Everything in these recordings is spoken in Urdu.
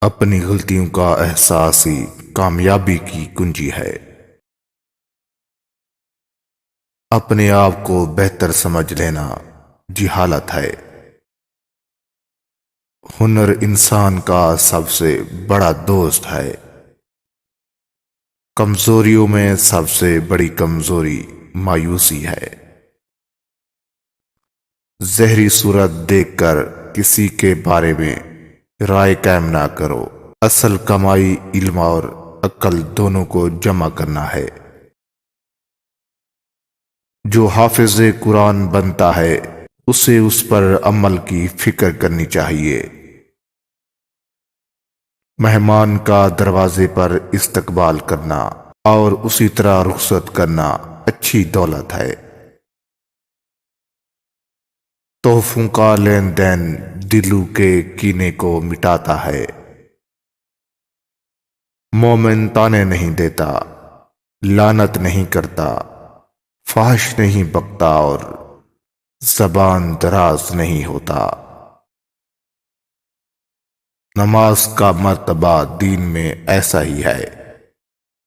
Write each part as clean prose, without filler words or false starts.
اپنی غلطیوں کا احساس ہی کامیابی کی کنجی ہے۔ اپنے آپ کو بہتر سمجھ لینا جہالت ہے۔ ہنر انسان کا سب سے بڑا دوست ہے۔ کمزوریوں میں سب سے بڑی کمزوری مایوسی ہے۔ ظاہری صورت دیکھ کر کسی کے بارے میں رائے قائم نہ کرو۔ اصل کمائی علم اور عقل دونوں کو جمع کرنا ہے۔ جو حافظ قرآن بنتا ہے اسے اس پر عمل کی فکر کرنی چاہیے۔ مہمان کا دروازے پر استقبال کرنا اور اسی طرح رخصت کرنا اچھی دولت ہے۔ تحفوں کا لین دین دلوں کے کینے کو مٹاتا ہے۔ مومن تانے نہیں دیتا، لعنت نہیں کرتا، فحش نہیں بکتا اور زبان دراز نہیں ہوتا۔ نماز کا مرتبہ دین میں ایسا ہی ہے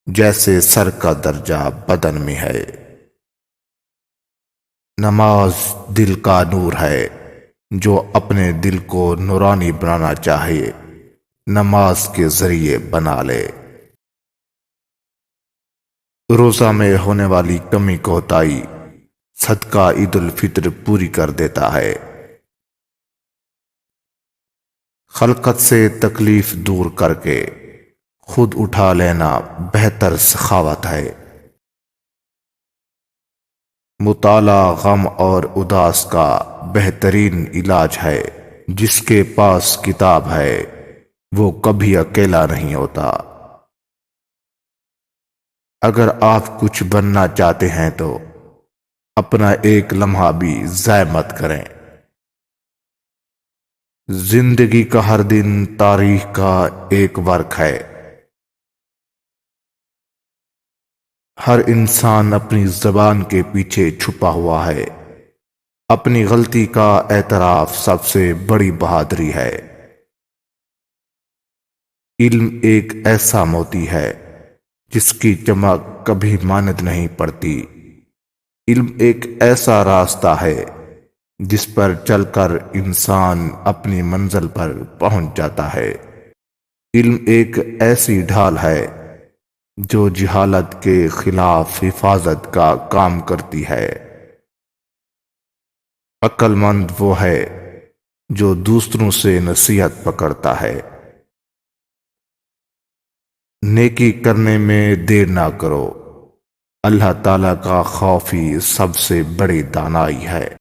جیسے سر کا درجہ بدن میں ہے۔ نماز دل کا نور ہے، جو اپنے دل کو نورانی بنانا چاہے نماز کے ذریعے بنا لے۔ روزہ میں ہونے والی کمی کوتاہی صدقہ عید الفطر پوری کر دیتا ہے۔ خلقت سے تکلیف دور کر کے خود اٹھا لینا بہتر سخاوت ہے۔ مطالعہ غم اور اداس کا بہترین علاج ہے۔ جس کے پاس کتاب ہے وہ کبھی اکیلا نہیں ہوتا۔ اگر آپ کچھ بننا چاہتے ہیں تو اپنا ایک لمحہ بھی ضائع مت کریں۔ زندگی کا ہر دن تاریخ کا ایک ورق ہے۔ ہر انسان اپنی زبان کے پیچھے چھپا ہوا ہے۔ اپنی غلطی کا اعتراف سب سے بڑی بہادری ہے۔ علم ایک ایسا موتی ہے جس کی چمک کبھی ماند نہیں پڑتی۔ علم ایک ایسا راستہ ہے جس پر چل کر انسان اپنی منزل پر پہنچ جاتا ہے۔ علم ایک ایسی ڈھال ہے جو جہالت کے خلاف حفاظت کا کام کرتی ہے۔ عقل مند وہ ہے جو دوسروں سے نصیحت پکڑتا ہے۔ نیکی کرنے میں دیر نہ کرو، اللہ تعالیٰ کا خوف ہی سب سے بڑی دانائی ہے۔